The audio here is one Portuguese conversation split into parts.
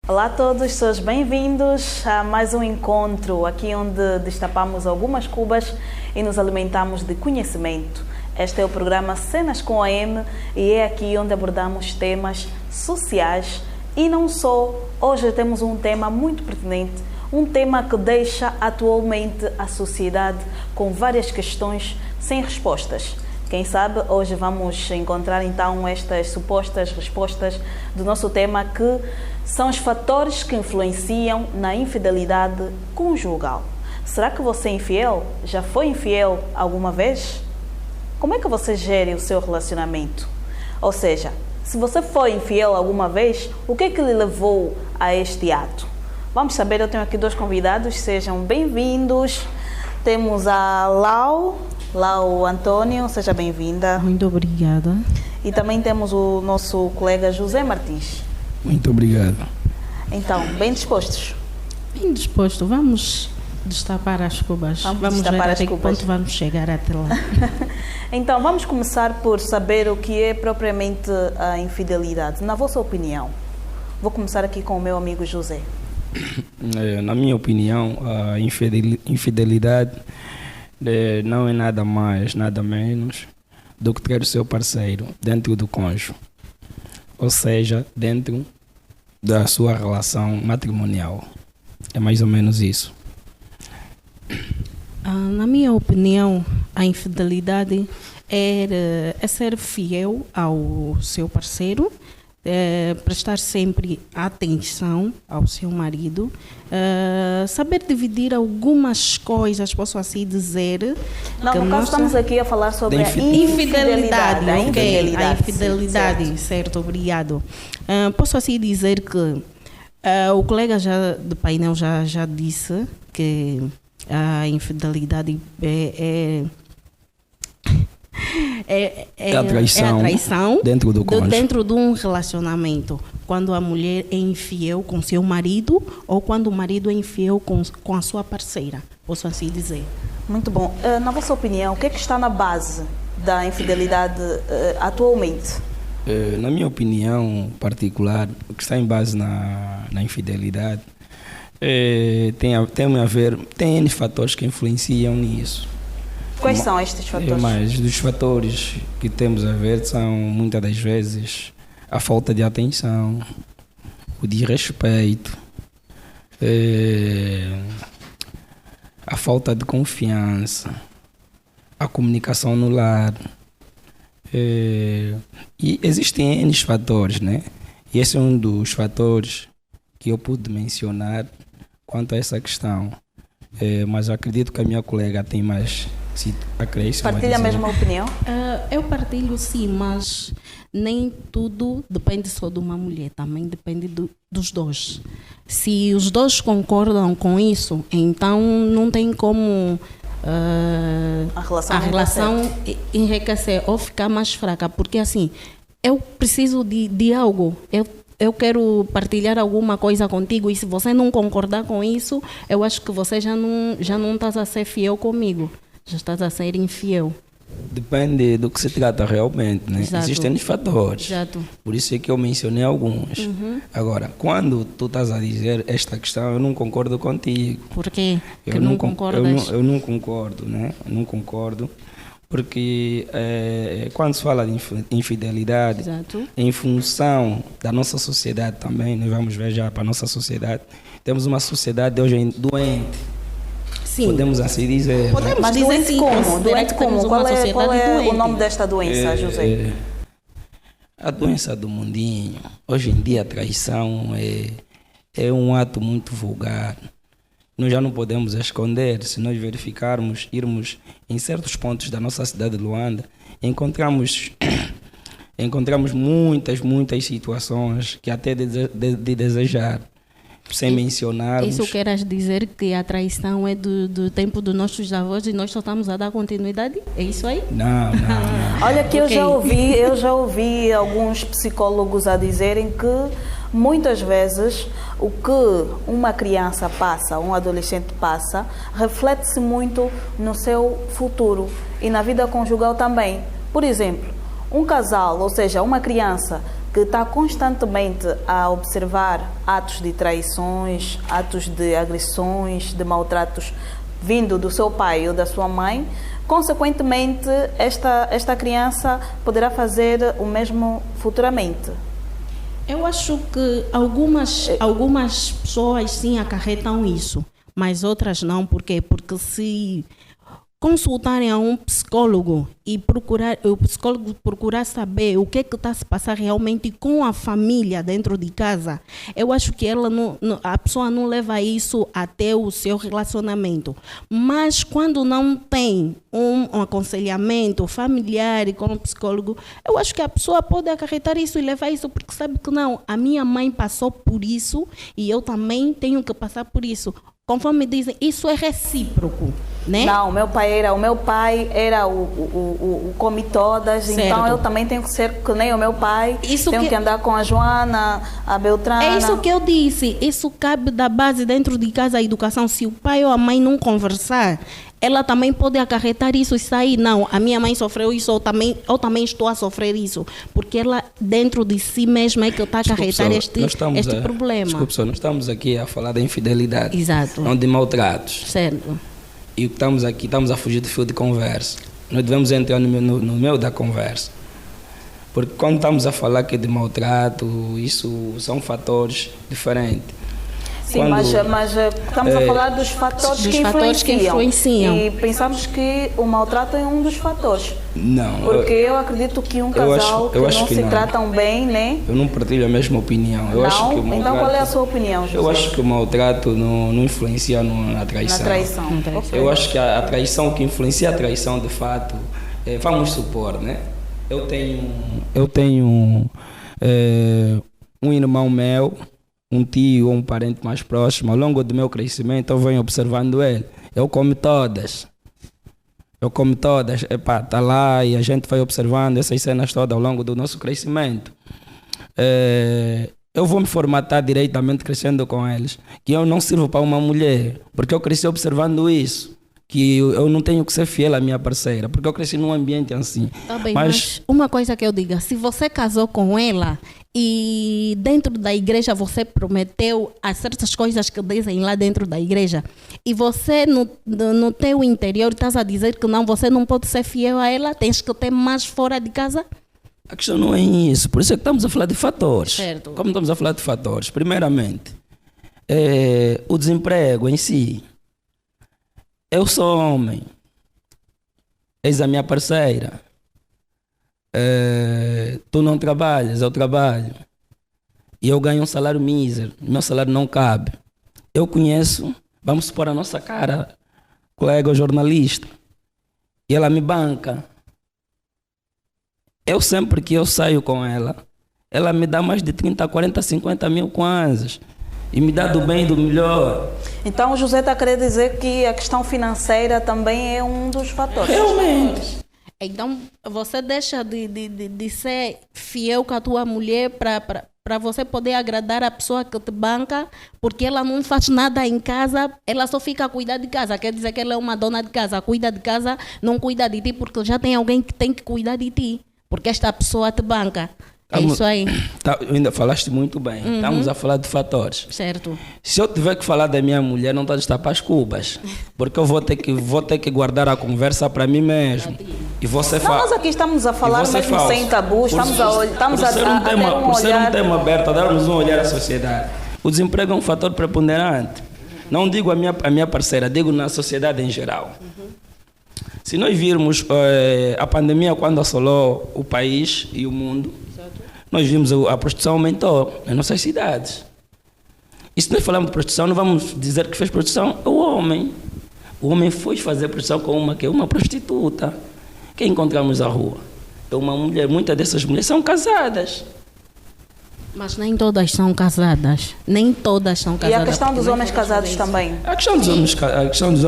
Olá a todos, sejam bem-vindos a mais um encontro aqui onde destapamos algumas cubas e nos alimentamos de conhecimento. Este é o programa Cenas com a M e é aqui onde abordamos temas sociais e não só. Hoje temos um tema muito pertinente, um tema que deixa atualmente a sociedade com várias questões sem respostas. Quem sabe hoje vamos encontrar então estas supostas respostas do nosso tema, que são os fatores que influenciam na infidelidade conjugal. Será que você é infiel? Já foi infiel alguma vez? Como é que você gere o seu relacionamento? Ou seja, se você foi infiel alguma vez, o que é que lhe levou a este ato? Vamos saber, eu tenho aqui dois convidados, sejam bem-vindos. Temos a Lau Antônio, seja bem-vinda. Muito obrigada. E também temos o nosso colega José Martins. Muito obrigado. Então, bem dispostos? Bem disposto, vamos destapar as cubas. Vamos ver até que ponto vamos chegar até lá. Então, vamos começar por saber o que é propriamente a infidelidade. Na vossa opinião, vou começar aqui com o meu amigo José. Na minha opinião, a infidelidade não é nada mais, nada menos do que ter o seu parceiro dentro do cônjuge, ou seja, dentro da sua relação matrimonial. É mais ou menos isso. Na minha opinião, a infidelidade é ser fiel ao seu parceiro, prestar sempre atenção ao seu marido, saber dividir algumas coisas, posso assim dizer. Não, no caso estamos aqui a falar sobre a infidelidade. A infidelidade, certo, obrigado. Posso assim dizer que o colega do painel já disse que a infidelidade é a traição dentro do cônjuge. Dentro de um relacionamento. Quando a mulher é infiel com seu marido ou quando o marido é infiel com a sua parceira. Posso assim dizer. Muito bom. Na vossa opinião, o que é que está na base da infidelidade atualmente? Na minha opinião particular, o que está em base na infidelidade tem N fatores que influenciam nisso. Quais são estes fatores? Mas dos fatores que temos a ver são, muitas das vezes, a falta de atenção, o desrespeito, a falta de confiança, a comunicação no lar. E existem N fatores, né? E esse é um dos fatores que eu pude mencionar quanto a essa questão. Mas eu acredito que a minha colega tem mais... Partilha a mesma opinião? Eu partilho sim, mas nem tudo depende só de uma mulher, também depende dos dois. Se os dois concordam com isso, então não tem como a relação enriquecer ou ficar mais fraca, porque assim, eu preciso de algo, eu quero partilhar alguma coisa contigo e se você não concordar com isso, eu acho que você já não estás a ser fiel comigo. Já estás a ser infiel. Depende do que se trata realmente, né? Exato. Existem fatores. Exato. Por isso é que eu mencionei alguns. Uhum. Agora, quando tu estás a dizer esta questão, eu não concordo contigo. Por quê? Que não concordas? Eu não concordo, né? Eu não concordo. Porque quando se fala de infidelidade, Exato. em função da nossa sociedade também, nós vamos ver já para a nossa sociedade, temos uma sociedade hoje doente. Sim. Podemos assim dizer. Mas dizer doente sim, como? Doente como? Qual é o nome desta doença, José? A doença do mundinho. Hoje em dia a traição é um ato muito vulgar. Nós já não podemos esconder. Se nós verificarmos, irmos em certos pontos da nossa cidade de Luanda, encontramos muitas situações que até de desejar. Sem mencionarmos... Isso queres dizer que a traição é do tempo dos nossos avós e nós só estamos a dar continuidade? É isso aí? Não. Olha que eu já ouvi alguns psicólogos a dizerem que muitas vezes o que uma criança passa, um adolescente passa, reflete-se muito no seu futuro e na vida conjugal também. Por exemplo, um casal, ou seja, uma criança que está constantemente a observar atos de traições, atos de agressões, de maltratos vindo do seu pai ou da sua mãe, consequentemente esta criança poderá fazer o mesmo futuramente. Eu acho que algumas pessoas sim acarretam isso, mas outras não. Por quê? Porque se consultarem a um psicólogo e o psicólogo procurar saber o que está se passando realmente com a família dentro de casa, eu acho que a pessoa não leva isso até o seu relacionamento. Mas quando não tem um aconselhamento familiar e com o psicólogo, eu acho que a pessoa pode acarretar isso e levar isso, porque sabe que não, a minha mãe passou por isso e eu também tenho que passar por isso. Conforme dizem, isso é recíproco, né? Não, o meu pai era o come todas, certo. Então eu também tenho que ser que nem o meu pai, tenho que andar com a Joana, a Beltrana. É isso que eu disse, isso cabe da base dentro de casa, a educação. Se o pai ou a mãe não conversar, ela também pode acarretar isso e sair. Não, a minha mãe sofreu isso, eu também estou a sofrer isso. Porque ela, dentro de si mesma, é que está a acarretar este problema. Desculpe, senhor, nós estamos aqui a falar da infidelidade. Exato. Não de maltratos. Certo. E estamos aqui, estamos a fugir do fio de conversa. Nós devemos entrar no meio da conversa. Porque quando estamos a falar aqui de maltrato, isso são fatores diferentes. Sim, mas estamos a falar dos fatores que influenciam. E pensamos que o maltrato é um dos fatores. Não. Porque eu acredito que um casal que não se tratam bem, né? Eu não partilho a mesma opinião. Então qual é a sua opinião, José? Eu acho que o maltrato não influencia na traição. Na traição. Okay. Eu acho que a traição, que influencia a traição de fato, vamos supor, né? Eu tenho um irmão meu, um tio ou um parente mais próximo. Ao longo do meu crescimento eu venho observando ele. Eu como todas, está lá, e a gente vai observando essas cenas todas ao longo do nosso crescimento. Eu vou me formatar diretamente crescendo com eles, que eu não sirvo para uma mulher, porque eu cresci observando isso, que eu não tenho que ser fiel à minha parceira, porque eu cresci num ambiente assim. Tá bem, mas uma coisa que eu digo, se você casou com ela e dentro da igreja você prometeu as certas coisas que dizem lá dentro da igreja, e você no teu interior estás a dizer que não, você não pode ser fiel a ela, tens que ter mais fora de casa? A questão não é isso, por isso é que estamos a falar de fatores. Certo. Como estamos a falar de fatores? Primeiramente, o desemprego em si. Eu sou homem, eis a minha parceira. Tu não trabalhas, eu trabalho. E eu ganho um salário mísero, meu salário não cabe. Eu conheço, vamos supor a nossa cara, colega jornalista, e ela me banca. Eu sempre que eu saio com ela, ela me dá mais de 30, 40, 50 mil kwanzas. E me dá do bem e do melhor. Então o José está a querer dizer que a questão financeira também é um dos fatores. Realmente. Então você deixa de ser fiel com a tua mulher para você poder agradar a pessoa que te banca, porque ela não faz nada em casa, ela só fica a cuidar de casa. Quer dizer que ela é uma dona de casa, cuida de casa, não cuida de ti, porque já tem alguém que tem que cuidar de ti, porque esta pessoa te banca. É isso aí. Ainda falaste muito bem. Uhum. Estamos a falar de fatores. Certo. Se eu tiver que falar da minha mulher, não está a destapar as cubas. Porque eu vou ter que guardar a conversa para mim mesmo. E você fala. Nós aqui estamos a falar mesmo sem tabu. Estamos a ter um ser um tema aberto, a darmos um olhar à sociedade. O desemprego é um fator preponderante. Não digo a minha parceira, digo na sociedade em geral. Uhum. Se nós virmos a pandemia quando assolou o país e o mundo, nós vimos a prostituição aumentou nas nossas cidades. E se nós falamos de prostituição, não vamos dizer que fez prostituição é o homem. O homem foi fazer prostituição com uma prostituta. Quem encontramos na rua? É uma mulher. Muitas dessas mulheres são casadas. Mas nem todas são casadas. Nem todas são casadas. E a questão dos homens casados também? A questão dos homens...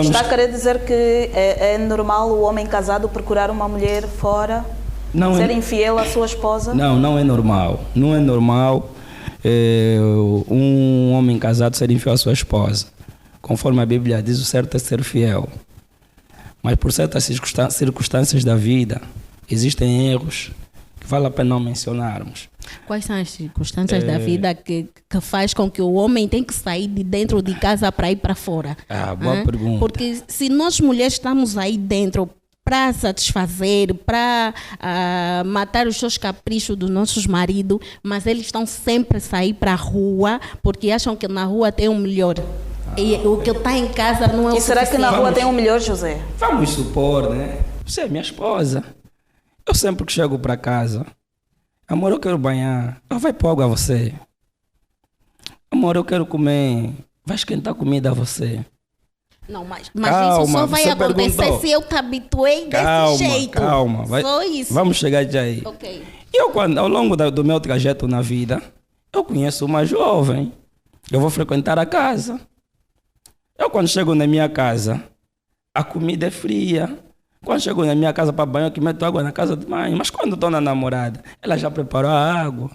Está a querer dizer que é normal o homem casado procurar uma mulher fora? Não ser infiel à sua esposa? Não é normal. Não é normal um homem casado ser infiel à sua esposa. Conforme a Bíblia diz, o certo é ser fiel. Mas por certas circunstâncias da vida, existem erros que vale a pena não mencionarmos. Quais são as circunstâncias da vida que faz com que o homem tenha que sair de dentro de casa para ir para fora? Boa pergunta. Porque se nós mulheres estamos aí dentro para satisfazer, para matar os seus caprichos dos nossos maridos, mas eles estão sempre a sair para a rua porque acham que na rua tem o melhor. E o que está em casa não é o suficiente. E será que na rua tem o melhor, José? Vamos supor, né? Você é minha esposa. Eu sempre que chego para casa, amor, eu quero banhar. Vai pôr água a você. Amor, eu quero comer. Vai esquentar comida a você. Não, mas Calma, isso só vai você acontecer perguntou. se eu te habituei desse jeito. Calma, Só isso. Vamos chegar já aí. Ok. Eu, ao longo do meu trajeto na vida, eu conheço uma jovem. Eu vou frequentar a casa. Eu, quando chego na minha casa, a comida é fria. Quando chego na minha casa para banho, eu que meto água na casa de mãe. Mas quando estou na namorada, ela já preparou a água.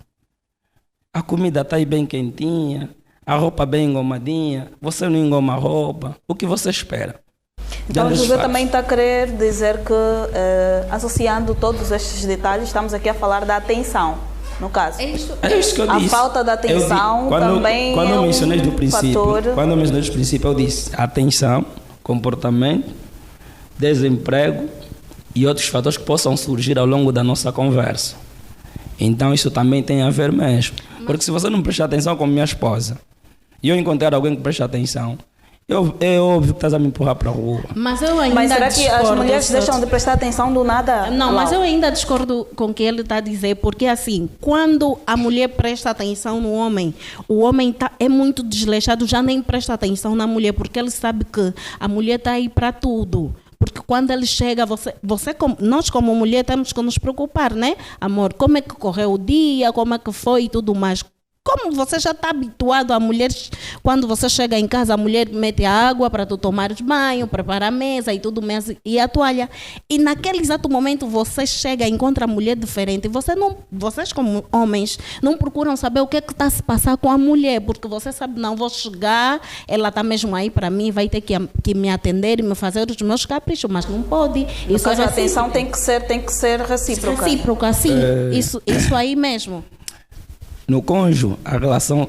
A comida está aí bem quentinha. A roupa bem engomadinha. Você não engoma a roupa. O que você espera? Então, o José também está a querer dizer que, associando todos estes detalhes, estamos aqui a falar da atenção, no caso. É isso que eu disse. A falta de atenção também quando é eu mencionei do princípio, fator... Quando eu mencionei do princípio, eu disse atenção, comportamento, desemprego e outros fatores que possam surgir ao longo da nossa conversa. Então, isso também tem a ver mesmo. Porque se você não prestar atenção como minha esposa, e eu encontrar alguém que presta atenção, é óbvio que estás a me empurrar para a rua. Mas eu ainda Mas será que as mulheres discordo. deixam de prestar atenção do nada? Não, mas eu ainda discordo com o que ele está a dizer, porque assim, quando a mulher presta atenção no homem, o homem é muito desleixado, já nem presta atenção na mulher, porque ele sabe que a mulher está aí para tudo. Porque quando ele chega, nós como mulher temos que nos preocupar, né? Amor, como é que correu o dia, como é que foi e tudo mais. Como você já está habituado a mulheres, quando você chega em casa, a mulher mete a água para tu tomares banho, prepara a mesa e tudo mais, e a toalha. E naquele exato momento você chega e encontra a mulher diferente. Vocês como homens não procuram saber o que está a se passar com a mulher, porque você sabe, não, vou chegar, ela está mesmo aí para mim, vai ter que me atender e me fazer os meus caprichos, mas não pode. Isso, a atenção tem que ser recíproca. Recíproca, sim. Isso aí mesmo. No cônjuge, a relação,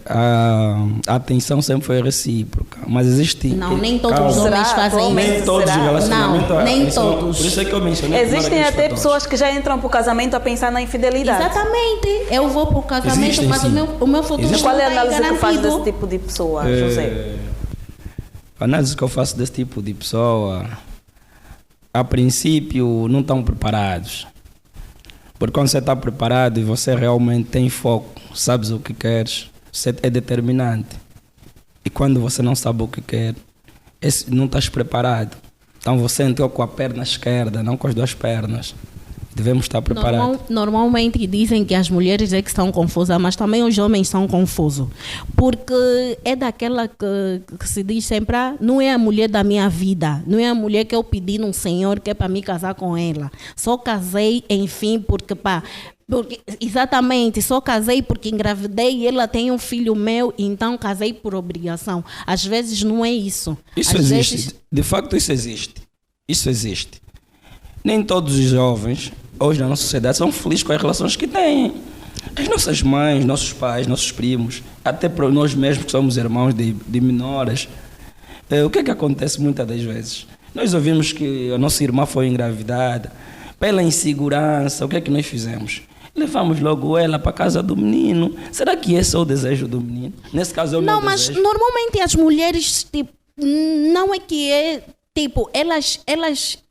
a atenção sempre foi recíproca, mas existe... Não, nem todos os homens fazem isso. Nem todos os relacionamentos... Não, nem todos. Por isso é que eu mencionei... Existem até pessoas que já entram para o casamento a pensar na infidelidade. Exatamente. Eu vou para o casamento, Existem, mas sim. o meu futuro Mas qual é a está análise que faz garantido. desse tipo de pessoa, José? A análise que eu faço desse tipo de pessoa, a princípio, não estão preparados. Porque quando você está preparado e você realmente tem foco, sabes o que queres, você é determinante. E quando você não sabe o que quer, não estás preparado. Então você entrou com a perna esquerda, não com as duas pernas. Devemos estar preparados. Normalmente dizem que as mulheres é que estão confusas, mas também os homens são confusos. Porque é daquela que se diz sempre, não é a mulher da minha vida, não é a mulher que eu pedi num senhor que é para me casar com ela. Só casei, enfim, porque exatamente, só casei porque engravidei e ela tem um filho meu, então casei por obrigação. Às vezes não é isso. Isso Às existe. vezes... De facto, isso existe. Isso existe. Nem todos os jovens, hoje na nossa sociedade, são felizes com as relações que têm. As nossas mães, nossos pais, nossos primos, até para nós mesmos que somos irmãos de menoras, o que é que acontece muitas das vezes? Nós ouvimos que a nossa irmã foi engravidada, pela insegurança, o que é que nós fizemos? Levamos logo ela para a casa do menino. Será que esse é o desejo do menino? Nesse caso é o meu desejo. Não, mas normalmente as mulheres, tipo, não é que é... Tipo, elas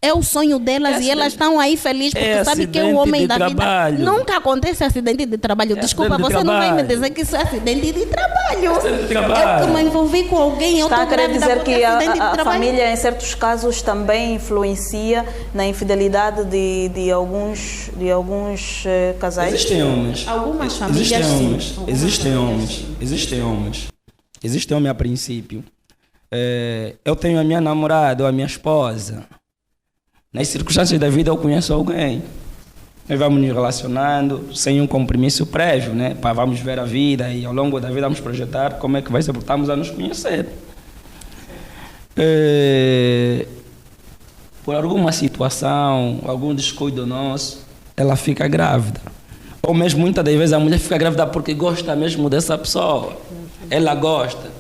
é o sonho delas e elas estão aí felizes porque sabem que é o homem da vida. Nunca acontece acidente de trabalho. Desculpa, você não vai me dizer que isso é acidente de trabalho. Eu que me envolvi com alguém, eu estou grávida dizer que a trabalho. Família, em certos casos, também influencia na infidelidade de alguns casais? Existem homens. Algumas famílias, Existem homens a princípio. Eu tenho a minha namorada ou a minha esposa. Nas circunstâncias da vida eu conheço alguém. Nós vamos nos relacionando sem um compromisso prévio, né? Vamos ver a vida e ao longo da vida vamos projetar como é que vai ser, porque estamos a nos conhecer. Por alguma situação, algum descuido nosso, ela fica grávida. Ou mesmo muitas das vezes a mulher fica grávida porque gosta mesmo dessa pessoa. Ela gosta.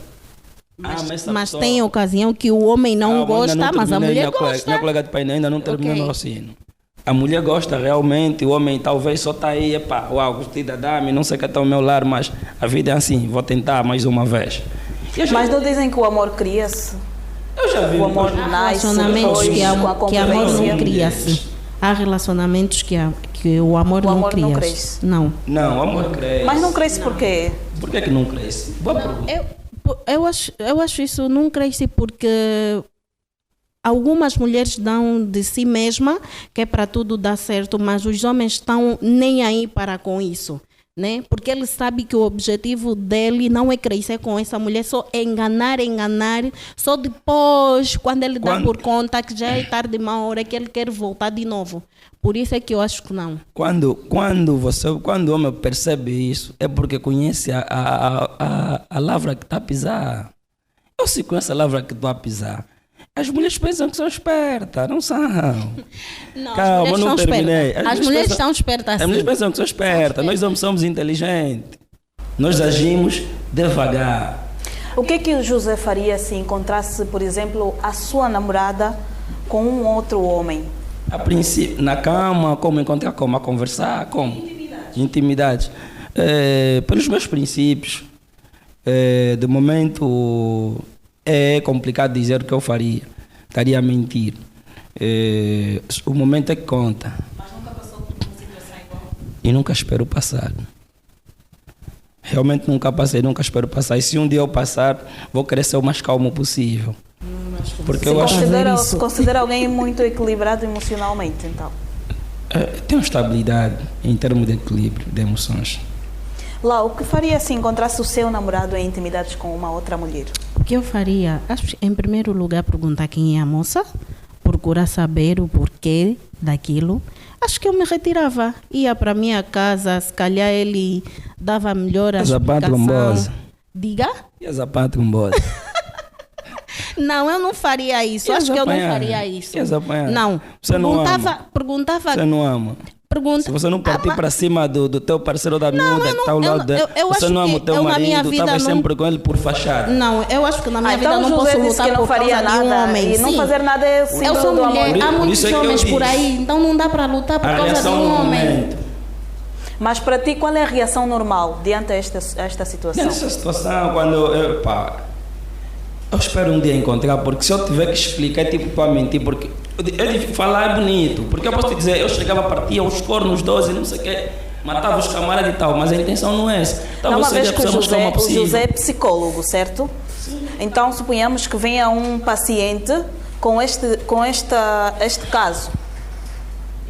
Mas tem ocasião que o homem não gosta, mas a mulher gosta. Minha colega de painel ainda não terminou o raciocínio. A mulher gosta realmente, o homem talvez só está aí, epá, uau, gostei da dama, não sei o que está ao meu lar, mas a vida é assim, vou tentar mais uma vez. Mas não dizem que o amor cria-se? Eu já vi. O amor nasce, relacionamentos que amor não convivência. cria-se. Há relacionamentos que o amor não cria. Não cresce. Não. Não, o amor cresce. Mas não cresce por quê? Por que não cresce? Boa pergunta. Eu acho isso não cresce porque algumas mulheres dão de si mesma que é para tudo dar certo, mas os homens estão nem aí para com isso, né? Porque ele sabe que o objetivo dele não é crescer com essa mulher, só enganar, só depois, quando ele dá por conta que já é tarde de uma hora, que ele quer voltar de novo. Por isso é que eu acho que não. Quando o homem percebe isso, é porque conhece a lavra que está a pisar. Eu se conheço a lavra que estou a pisar. As mulheres pensam que são espertas, não são. Não, calma, não terminei. As mulheres estão espertas assim. As mulheres pensam que são espertas, nós homens somos inteligentes. Nós agimos devagar. O que o José faria se encontrasse, por exemplo, a sua namorada com um outro homem? A princípio, na cama, como encontrar, como a conversar, como? Intimidade. Pelos meus princípios, de momento é complicado dizer o que eu faria. Estaria a mentir. O momento é que conta. Mas nunca passou por uma situação igual? E nunca espero passar. Realmente nunca passei, nunca espero passar. E se um dia eu passar, vou querer ser o mais calmo possível. Porque eu acho se considera alguém muito equilibrado emocionalmente, então? Tenho estabilidade em termos de equilíbrio de emoções. Lá, o que faria se encontrasse o seu namorado em intimidades com uma outra mulher? O que eu faria? Acho, em primeiro lugar, perguntar quem é a moça, procurar saber o porquê daquilo. Acho que eu me retirava, ia para a minha casa, se calhar ele dava melhor a explicação. Diga? E a zapato trombosa? Não, eu não faria isso. Acho que eu não faria isso. Não. Você perguntava. Você não ama? Se você não partir para cima do teu parceiro da miúda que está ao lado dele, você não ama o teu marido, estava sempre com ele por fachada. Não, eu acho que na minha vida então não posso lutar por faria causa de um homem. E não fazer nada é o símbolo eu sou do mulher, amor. há muitos homens por aí, então não dá para lutar por causa de um homem. Mas para ti, qual é a reação normal diante desta situação? Nessa situação, quando eu espero um dia encontrar, porque se eu tiver que explicar, é tipo para mentir, porque falar é bonito, porque eu posso te dizer, eu chegava, partia os cornos 12, não sei o quê, matava os camaradas e tal, mas a intenção não é essa. Então, uma vez que o José é psicólogo, certo? Sim. Então, suponhamos que venha um paciente com este caso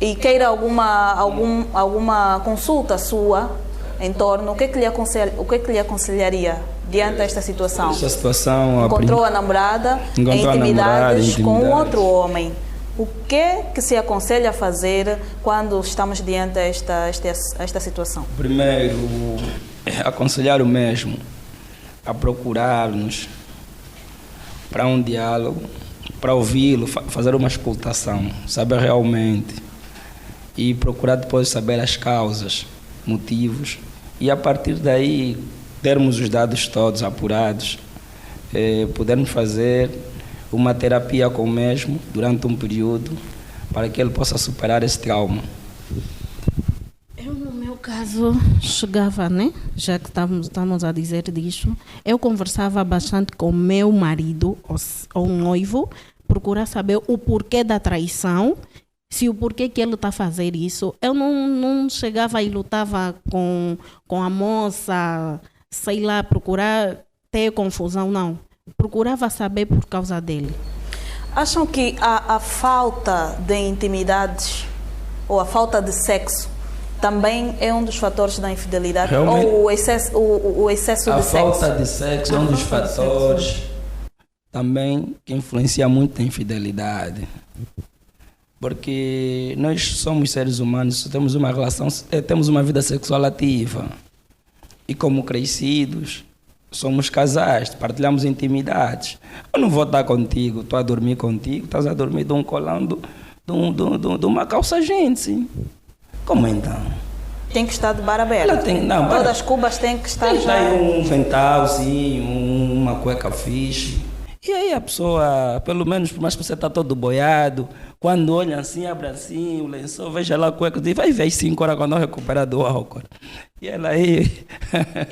e queira alguma consulta sua em torno, o que é que lhe aconselharia diante desta situação? Esta situação encontrou a namorada em intimidades com outro homem. O que é que se aconselha a fazer quando estamos diante desta situação? Primeiro, aconselhar o mesmo a procurar-nos para um diálogo, para ouvi-lo, fazer uma escutação, saber realmente e procurar depois saber as causas, motivos e a partir daí termos os dados todos apurados, podermos fazer uma terapia com o mesmo durante um período para que ele possa superar esse trauma. Eu, no meu caso, chegava, né? Já que estamos a dizer disso, eu conversava bastante com meu marido ou noivo, procurar saber o porquê da traição, se o porquê que ele está a fazer isso. Eu não chegava e lutava com a moça, sei lá, procurar ter confusão, não. Procurava saber por causa dele. Acham que a falta de intimidades ou a falta de sexo também é um dos fatores da infidelidade? Realmente, ou o excesso de sexo? A falta de sexo é um dos fatores também que influencia muito a infidelidade. Porque nós somos seres humanos, temos uma relação, temos uma vida sexual ativa. E como crescidos, somos casais, partilhamos intimidades. Eu não vou estar contigo, estou a dormir contigo, estás a dormir de um colão de uma calça jeans. Como então? Tem que estar de bar aberto. Ela tem, não, todas as cubas têm que estar já. Tem um ventalzinho, uma cueca fixe. E aí a pessoa, pelo menos, por mais que você está todo boiado, quando olha assim, abre assim, o lençol, veja lá a cueca, diz, vai ver 5 horas quando eu recuperar do álcool. E ela aí...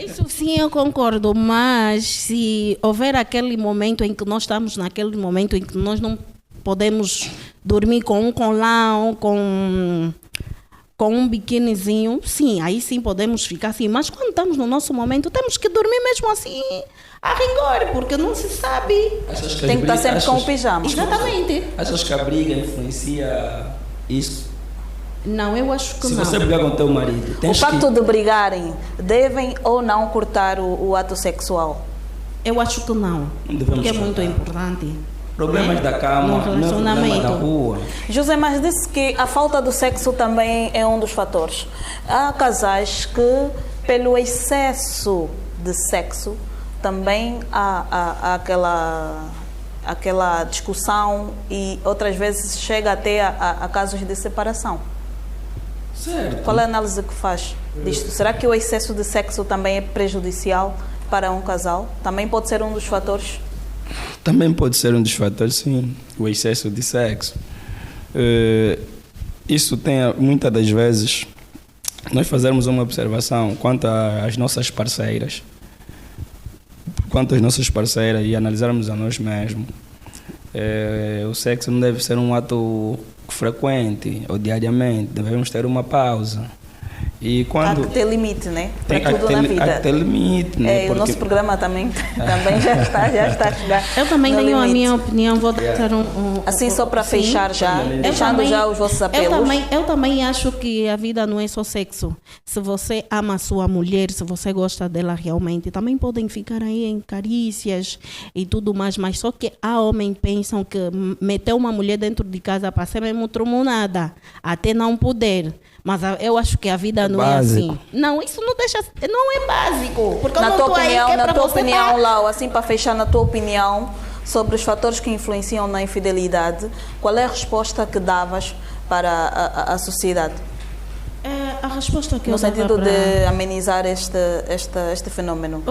Isso sim, eu concordo, mas se houver aquele momento em que nós estamos naquele momento em que nós não podemos dormir com um colão, com um biquinizinho, sim, aí sim podemos ficar assim. Mas quando estamos no nosso momento, temos que dormir mesmo assim, a rigor, porque não se sabe. Tem que estar sempre com o pijama. Exatamente. Achas que a briga influencia isso? Não, eu acho que Se não. você brigar com o teu marido, O tens facto de brigarem, devem ou não cortar o ato sexual? Eu acho que não, devemos porque é muito cortar. importante. Problemas da cama, No não é problema relacionamento. da rua. José, mas disse que a falta do sexo também é um dos fatores. Há casais que, pelo excesso de sexo, também há aquela discussão e outras vezes chega até a casos de separação. Certo. Qual é a análise que faz disto? Será que o excesso de sexo também é prejudicial para um casal? Também pode ser um dos fatores? Também pode ser um dos fatores, sim, o excesso de sexo. Isso tem, muitas das vezes, nós fazermos uma observação quanto às nossas parceiras, e analisarmos a nós mesmos. O sexo não deve ser um ato frequente ou diariamente, devemos ter uma pausa. E quando Há que ter limite, né? Para Há tudo na vida. Há que ter limite, né? O nosso programa também já está a chegar. Eu também no tenho a limite. minha opinião, vou dar Assim, só para fechar já, deixando já os vossos apelos. Eu também acho que a vida não é só sexo. Se você ama a sua mulher, se você gosta dela realmente, também podem ficar aí em carícias e tudo mais, mas só que há homens que pensam que meter uma mulher dentro de casa para ser mesmo trumunada, até não poder. Mas eu acho que a vida não básico. é assim. Não, isso não é básico. Porque eu Na não tua tô aí opinião, que é pra você Lau, assim para fechar, na tua opinião, sobre os fatores que influenciam na infidelidade, qual é a resposta que davas para a sociedade? A resposta que No eu dava sentido para... de amenizar este fenômeno.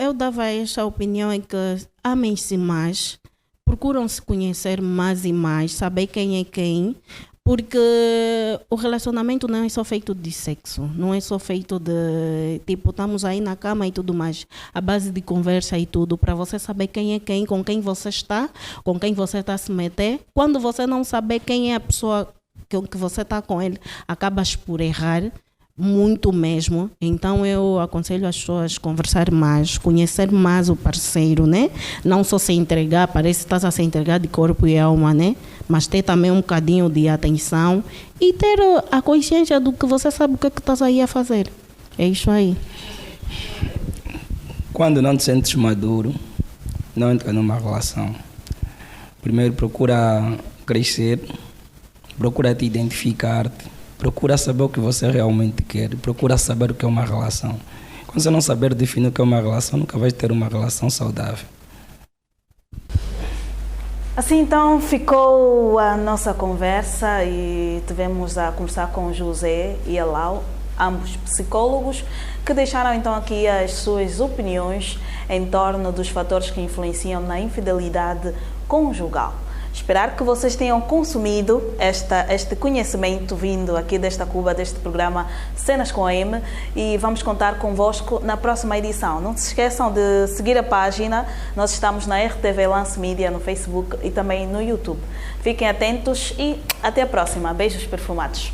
Eu dava esta opinião em que amem-se mais, procuram se conhecer mais e mais, saber quem é quem, porque o relacionamento não é só feito de sexo, não é só feito de, tipo, estamos aí na cama e tudo mais, a base de conversa e tudo, para você saber quem é quem, com quem você está a se meter. Quando você não saber quem é a pessoa que você está com ele, acabas por errar muito mesmo. Então eu aconselho as pessoas a conversar mais, conhecer mais o parceiro, né? Não só se entregar, parece que estás a se entregar de corpo e alma, né? Mas ter também um bocadinho de atenção e ter a consciência do que você sabe o que é que estás aí a fazer. É isso aí. Quando não te sentes maduro, não entra numa relação. Primeiro procura crescer, procura te identificar-te, procura saber o que você realmente quer, procura saber o que é uma relação. Quando você não saber definir o que é uma relação, nunca vai ter uma relação saudável. Assim então ficou a nossa conversa e tivemos a conversar com o José e a Lau, ambos psicólogos, que deixaram então aqui as suas opiniões em torno dos fatores que influenciam na infidelidade conjugal. Esperar que vocês tenham consumido este conhecimento vindo aqui desta Cuba, deste programa Cenas com a M, e vamos contar convosco na próxima edição. Não se esqueçam de seguir a página, nós estamos na RTV Lance Media no Facebook e também no YouTube. Fiquem atentos e até a próxima. Beijos perfumados.